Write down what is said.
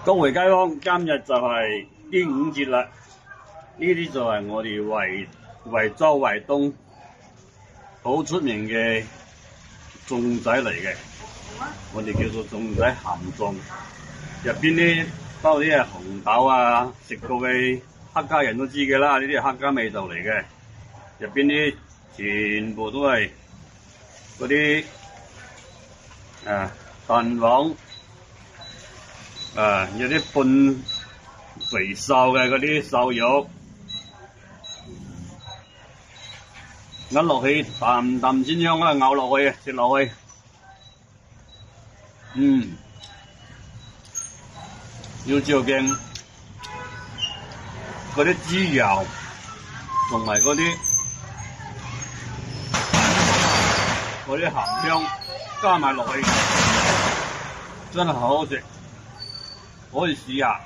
各位街坊，今日就係端午節啦！呢啲就係我哋惠州惠東好出名嘅粽仔嚟嘅，我哋叫做粽仔鹹粽。入邊咧包啲係紅豆啊，食過嘅客家人都知嘅啦，呢啲係客家味道嚟嘅。入邊咧全部都係嗰啲蛋黃。有啲半肥瘦嘅嗰啲瘦肉，咬落去啖啖鮮香啊！咬落去，食落去，要照鏡嗰啲豬油同埋嗰啲鹹香加埋落去，真係好好食。可以試下。